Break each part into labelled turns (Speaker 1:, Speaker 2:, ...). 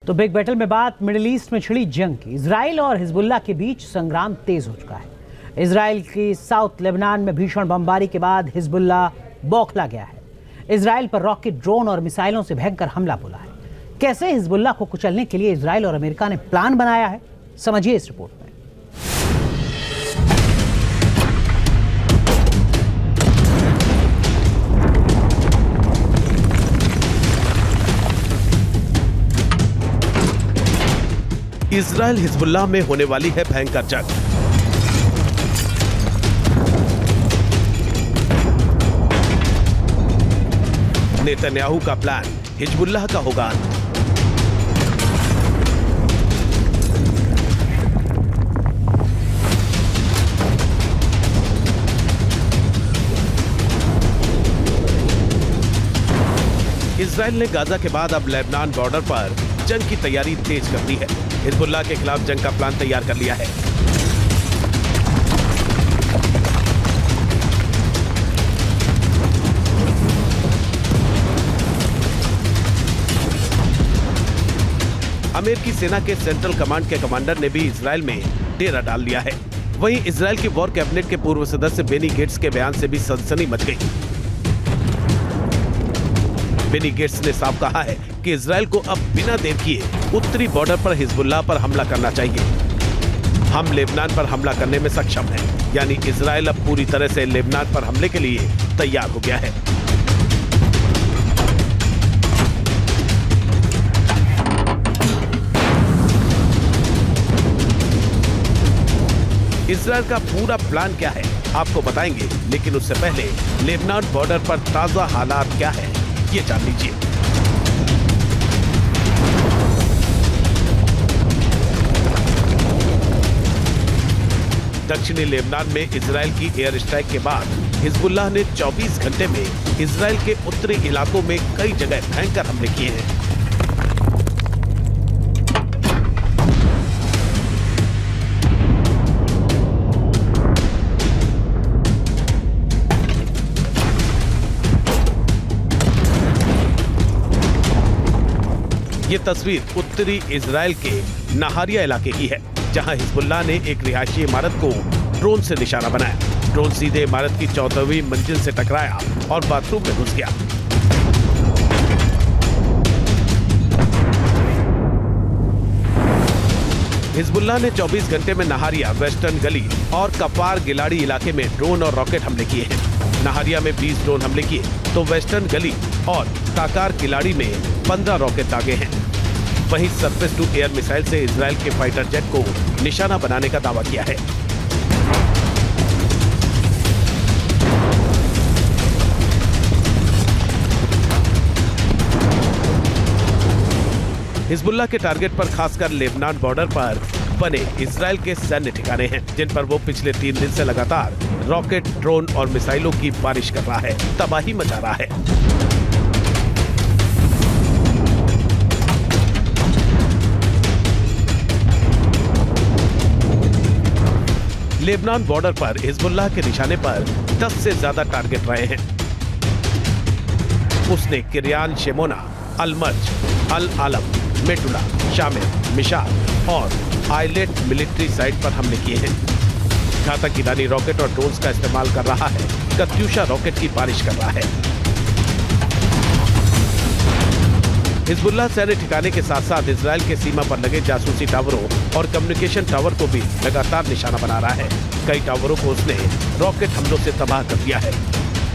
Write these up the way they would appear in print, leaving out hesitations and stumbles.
Speaker 1: तो big battle में बात मिडिल ईस्ट में छिड़ी जंग की। इजराइल और हिजबुल्लाह के बीच संग्राम तेज हो चुका है। इजराइल की साउथ लेबनान में भीषण बमबारी के बाद हिजबुल्लाह बौखला गया है। इजराइल पर रॉकेट, ड्रोन और मिसाइलों से भयंकर हमला बोला है। कैसे हिजबुल्लाह को कुचलने के लिए इजराइल और अमेरिका ने प्लान बनाया है, समझिए इस रिपोर्ट में।
Speaker 2: इजराइल हिजबुल्लाह में होने वाली है भयंकर जंग। नेतन्याहू का प्लान, हिजबुल्लाह का होगा अंत। इजराइल ने गाजा के बाद अब लेबनान बॉर्डर पर जंग की तैयारी तेज कर दी है। हिजबुल्लाह के खिलाफ जंग का प्लान तैयार कर लिया है। अमेरिकी सेना के सेंट्रल कमांड के कमांडर ने भी इजराइल में डेरा डाल लिया है। वहीं इजराइल की वॉर कैबिनेट के पूर्व सदस्य बेनी गेट्स के बयान से भी सनसनी मच गई। बेनी गेट्स ने साफ कहा है कि इजराइल को अब बिना देर किए उत्तरी बॉर्डर पर हिजबुल्लाह पर हमला करना चाहिए। हम लेबनान पर हमला करने में सक्षम हैं, यानी इजराइल अब पूरी तरह से लेबनान पर हमले के लिए तैयार हो गया है। इजराइल का पूरा प्लान क्या है आपको बताएंगे, लेकिन उससे पहले लेबनान बॉर्डर पर ताजा हालात क्या है ये जान लीजिए। दक्षिणी लेबनान में इजराइल की एयर स्ट्राइक के बाद हिजबुल्लाह ने 24 घंटे में इजराइल के उत्तरी इलाकों में कई जगह भयंकर हमले किए हैं। ये तस्वीर उत्तरी इजराइल के नहारिया इलाके की है, जहां हिजबुल्लाह ने एक रिहायशी इमारत को ड्रोन से निशाना बनाया। ड्रोन सीधे इमारत की 14वीं मंजिल से टकराया और बाथरूम में घुस गया। हिजबुल्लाह ने 24 घंटे में नहारिया, वेस्टर्न गली और कपार गिलाड़ी इलाके में ड्रोन और रॉकेट हमले किए हैं। नहारिया में 20 ड्रोन हमले किए तो वेस्टर्न गली और काकार किलाड़ी में 15 रॉकेट दागे हैं। वहीं सरफेस टू एयर मिसाइल से इजराइल के फाइटर जेट को निशाना बनाने का दावा किया है। हिजबुल्लाह के टारगेट पर खासकर लेबनान बॉर्डर पर बने इजराइल के सैन्य ठिकाने हैं, जिन पर वो पिछले 3 दिन से लगातार रॉकेट, ड्रोन और मिसाइलों की बारिश कर रहा है, तबाही मचा रहा है। लेबनान बॉर्डर पर हिजबुल्लाह के निशाने पर 10 से ज्यादा टारगेट रहे हैं। उसने किरियान शेमोना, अल-मर्ज, अल-आलम, मेटुला, शामिल, मिशाल और आइलेट मिलिट्री साइट पर हमले किए हैं। घातक ईरानी रॉकेट और ड्रोन्स का इस्तेमाल कर रहा है। कत्यूशा रॉकेट की बारिश कर रहा है। हिजबुल्लाह सैन्य ठिकाने के साथ साथ इजराइल के सीमा पर लगे जासूसी टावरों और कम्युनिकेशन टावर को भी लगातार निशाना बना रहा है। कई टावरों को उसने रॉकेट हमलों से तबाह कर दिया है।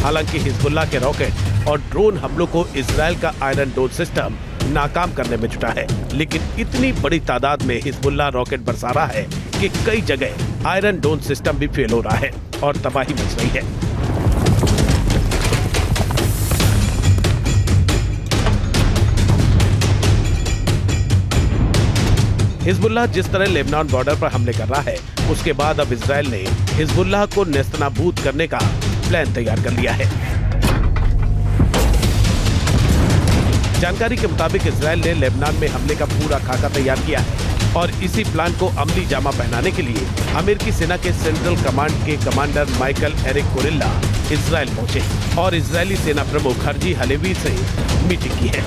Speaker 2: हालांकि हिजबुल्लाह के रॉकेट और ड्रोन हमलों को इजराइल का आयरन डोम सिस्टम नाकाम करने में जुटा है, लेकिन इतनी बड़ी तादाद में हिजबुल्लाह रॉकेट बरसा रहा है कि कई जगह आयरन डोम सिस्टम भी फेल हो रहा है और तबाही मच रही है। हिजबुल्लाह जिस तरह लेबनान बॉर्डर पर हमले कर रहा है, उसके बाद अब इजराइल ने हिजबुल्लाह को नेस्तनाबूद करने का प्लान तैयार कर लिया है। जानकारी के मुताबिक इजराइल ने लेबनान में हमले का पूरा खाका तैयार किया है और इसी प्लान को अमली जामा पहनाने के लिए अमेरिकी सेना के सेंट्रल कमांड के commander Michael Erik Kurilla Israel पहुंचे और इजरायली सेना प्रमुख हर्जी हलेवी से मीटिंग की है।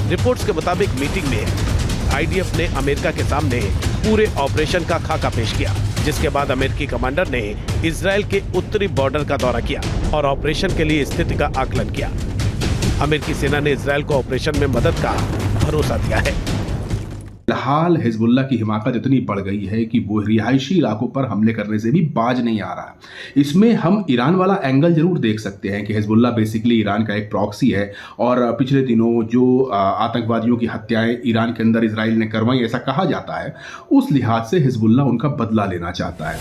Speaker 2: रिपोर्ट्स के मुताबिक मीटिंग में आईडीएफ ने अमेरिका के सामने पूरे ऑपरेशन का खाका पेश किया, जिसके बाद अमेरिकी कमांडर ने इजराइल के उत्तरी बॉर्डर का दौरा किया और ऑपरेशन के लिए स्थिति का आकलन किया। अमेरिकी सेना ने इजराइल को ऑपरेशन में मदद का भरोसा दिया है।
Speaker 3: फिलहाल हिजबुल्लाह की हिमाकत इतनी बढ़ गई है कि वो रिहायशी इलाकों पर हमले करने से भी बाज नहीं आ रहा। इसमें हम ईरान वाला एंगल जरूर देख सकते हैं कि हिजबुल्लाह बेसिकली ईरान का एक प्रॉक्सी है और पिछले दिनों जो आतंकवादियों की हत्याएं ईरान के अंदर इजराइल ने करवाई, ऐसा कहा जाता है, उस लिहाज से हिजबुल्लाह उनका बदला लेना चाहता है।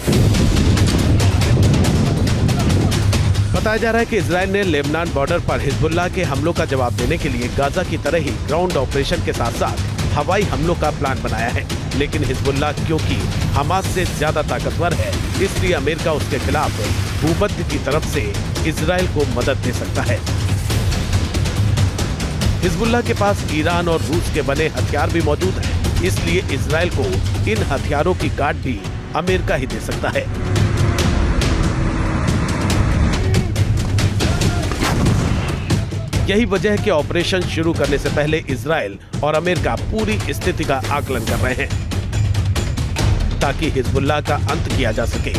Speaker 2: बताया जा रहा है कि इजराइल ने लेबनान बॉर्डर पर हिजबुल्लाह के हमलों का जवाब देने के लिए गाजा की तरह ही ग्राउंड ऑपरेशन के साथ साथ हवाई हमलों का प्लान बनाया है। लेकिन हिजबुल्लाह क्योंकि हमास से ज्यादा ताकतवर है, इसलिए अमेरिका उसके खिलाफ भूमध्य की तरफ से इजराइल को मदद दे सकता है। हिजबुल्लाह के पास ईरान और रूस के बने हथियार भी मौजूद हैं, इसलिए इजराइल को इन हथियारों की काट भी अमेरिका ही दे सकता है। यही वजह है कि ऑपरेशन शुरू करने से पहले इजराइल और अमेरिका पूरी स्थिति का आकलन कर रहे हैं, ताकि हिजबुल्लाह का अंत किया जा सके,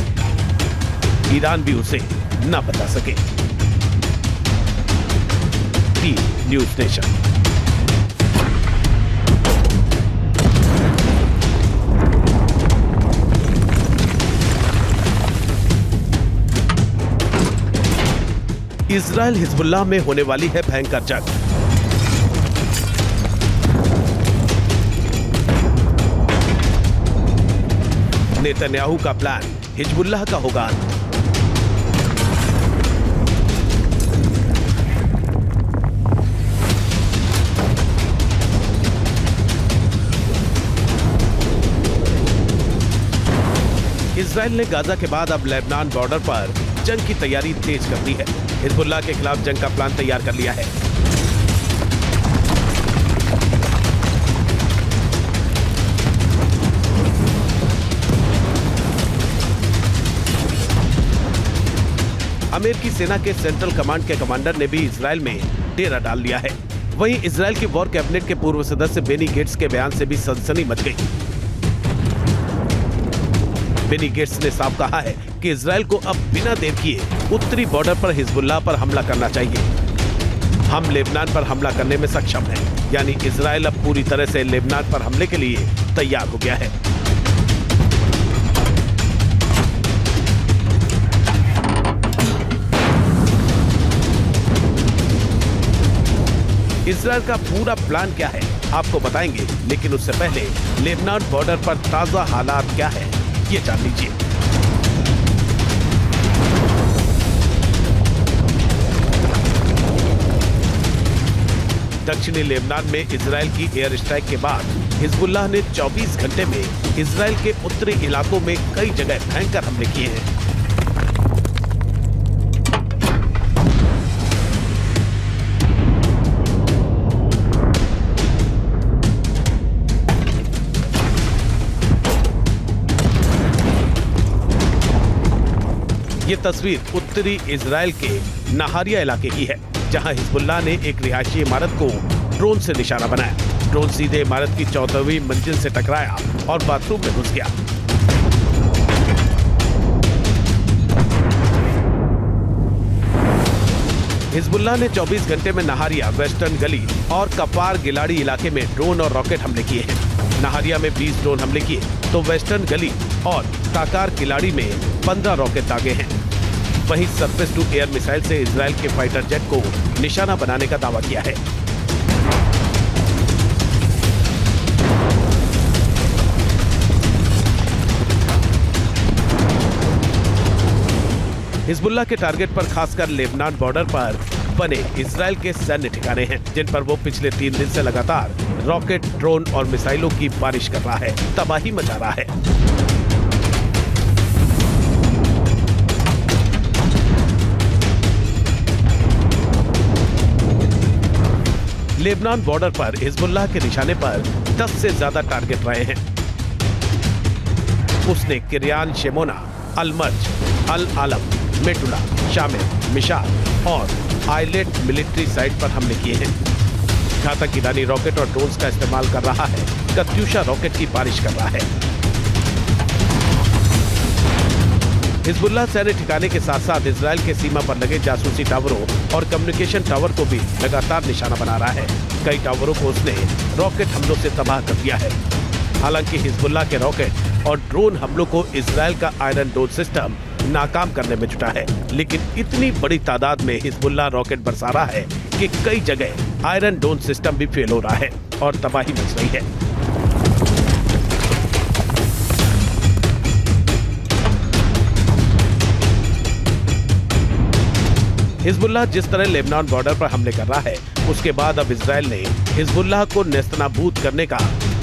Speaker 2: ईरान भी उसे न बचा सके। News nation. इजराइल हिजबुल्लाह में होने वाली है भयंकर जंग। नेतन्याहू का प्लान, हिजबुल्लाह का होगा अंत। इजराइल ने गाजा के बाद अब लेबनान बॉर्डर पर जंग की तैयारी तेज कर दी है। हिजबुल्लाह के खिलाफ जंग का प्लान तैयार कर लिया है। अमेरिकी सेना के सेंट्रल कमांड के कमांडर ने भी इजराइल में डेरा डाल लिया है। वहीं इजराइल की वॉर कैबिनेट के पूर्व सदस्य बेनी गेट्स के बयान से भी सनसनी मच गई। बेनी गेट्स ने साफ कहा है कि इजराइल को अब बिना देर किए उत्तरी बॉर्डर पर हिजबुल्लाह पर हमला करना चाहिए। हम लेबनान पर हमला करने में सक्षम हैं, यानी इजराइल अब पूरी तरह से लेबनान पर हमले के लिए तैयार हो गया है। इजराइल का पूरा प्लान क्या है आपको बताएंगे, लेकिन उससे पहले लेबनान बॉर्डर पर ताजा हालात क्या है ये जान लीजिए। दक्षिणी लेबनान में इजराइल की एयर स्ट्राइक के बाद हिजबुल्लाह ने 24 घंटे में इजराइल के उत्तरी इलाकों में कई जगह भयंकर हमले किए हैं। ये तस्वीर उत्तरी इजराइल के नहारिया इलाके की है, जहां हिजबुल्लाह ने एक रिहायशी इमारत को ड्रोन से निशाना बनाया। ड्रोन सीधे इमारत की 14वीं मंजिल से टकराया और बाथरूम में घुस गया। हिजबुल्लाह ने 24 घंटे में नहारिया, वेस्टर्न गली और कपार गिलाड़ी इलाके में ड्रोन और रॉकेट हमले किए हैं। नहारिया में 20 ड्रोन हमले किए, तो वेस्टर्न गली और काकार किलाड़ी में 15 रॉकेट दागे हैं। वहीं सरफेस टू एयर मिसाइल से इजराइल के फाइटर जेट को निशाना बनाने का दावा किया है। हिजबुल्लाह के टारगेट पर खासकर लेबनान बॉर्डर पर बने इजराइल के सैन्य ठिकाने हैं, जिन पर वो पिछले 3 दिन से लगातार रॉकेट, ड्रोन और मिसाइलों की बारिश कर रहा है, तबाही मचा रहा है। लेबनान बॉर्डर पर हिजबुल्लाह के निशाने पर 10 से ज्यादा टारगेट रहे हैं। उसने किरियान शेमोना, अल-मर्ज, अल-आलम, मेटुला, शामिल, मिशाल और आइलेट मिलिट्री साइट पर हमले किए हैं। जहां तक ईरानी रॉकेट और ड्रोन्स का इस्तेमाल कर रहा है, कत्यूशा रॉकेट की बारिश कर रहा है। हिजबुल्लाह सैन्य ठिकाने के साथ साथ इजराइल के सीमा पर लगे जासूसी टावरों और कम्युनिकेशन टावर को भी लगातार निशाना बना रहा है। कई टावरों को उसने रॉकेट हमलों से तबाह कर दिया है। हालांकि हिजबुल्लाह के रॉकेट और ड्रोन हमलों को इजराइल का आयरन डोम सिस्टम नाकाम करने में जुटा है, लेकिन इतनी बड़ी तादाद में हिजबुल्लाह रॉकेट बरसा रहा है कि कई जगह आयरन डोम सिस्टम भी फेल हो रहा है और तबाही मच रही है। हिजबुल्लाह जिस तरह लेबनान बॉर्डर पर हमले कर रहा है, उसके बाद अब इजराइल ने हिजबुल्लाह को नेस्तनाबूद करने का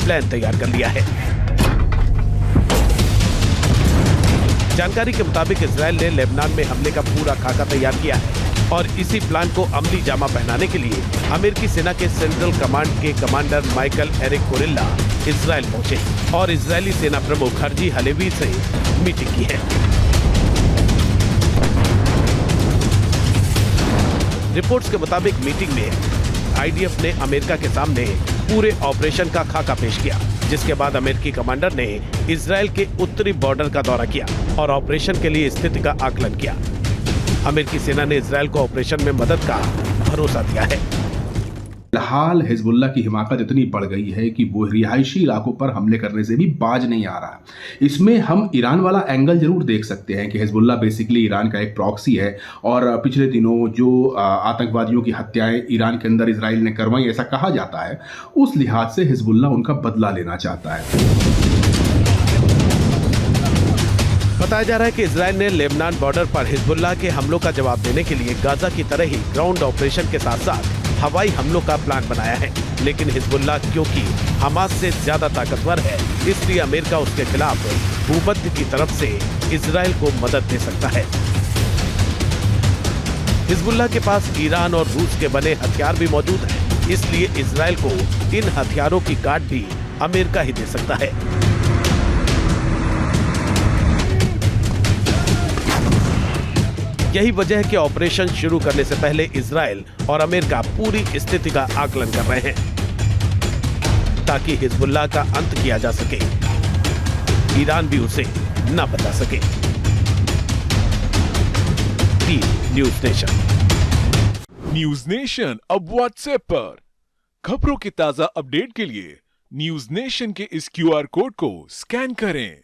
Speaker 2: प्लान तैयार कर लिया है। जानकारी के मुताबिक इजराइल ने लेबनान में हमले का पूरा खाका तैयार किया है और इसी प्लान को अमली जामा पहनाने के लिए अमेरिकी सेना के सेंट्रल कमांड के commander Michael Erik Kurilla Israel पहुंचे और इजरायली सेना प्रमुख हर्जी हलेवी से मीटिंग की है। रिपोर्ट्स के मुताबिक मीटिंग में आईडीएफ ने अमेरिका के सामने पूरे ऑपरेशन का खाका पेश किया, जिसके बाद अमेरिकी कमांडर ने इजराइल के उत्तरी बॉर्डर का दौरा किया और ऑपरेशन के लिए स्थिति का आकलन किया। अमेरिकी सेना ने इजराइल को ऑपरेशन में मदद का भरोसा दिया है।
Speaker 3: फिलहाल हिजबुल्लाह की हिमाकत इतनी बढ़ गई है कि वो रिहायशी इलाकों पर हमले करने से भी बाज नहीं आ रहा। इसमें हम ईरान वाला एंगल जरूर देख सकते हैं कि हिजबुल्लाह बेसिकली ईरान का एक प्रॉक्सी है और पिछले दिनों जो आतंकवादियों की हत्याएं ईरान के अंदर इजराइल ने करवाई, ऐसा कहा जाता है, उस लिहाज से हिजबुल्लाह उनका बदला लेना चाहता है।
Speaker 2: बताया जा रहा है कि इजराइल ने लेबनान बॉर्डर पर हिजबुल्लाह के हमलों का जवाब देने के लिए गाजा की तरह ही ग्राउंड ऑपरेशन के साथ साथ हवाई हमलों का प्लान बनाया है, लेकिन हिजबुल्लाह क्योंकि हमास से ज्यादा ताकतवर है, इसलिए अमेरिका उसके खिलाफ भूमध्य की तरफ से इजराइल को मदद दे सकता है। हिजबुल्लाह के पास ईरान और रूस के बने हथियार भी मौजूद हैं, इसलिए इजराइल को इन हथियारों की काट भी अमेरिका ही दे सकता है। यही वजह है कि ऑपरेशन शुरू करने से पहले इजराइल और अमेरिका पूरी स्थिति का आकलन कर रहे हैं ताकि हिजबुल्लाह का अंत किया जा सके, ईरान भी उसे न बचा सके। News nation.
Speaker 4: न्यूज़ नेशन अब व्हाट्सएप पर खबरों के ताजा अपडेट के लिए न्यूज़ नेशन के इस QR कोड को स्कैन करें।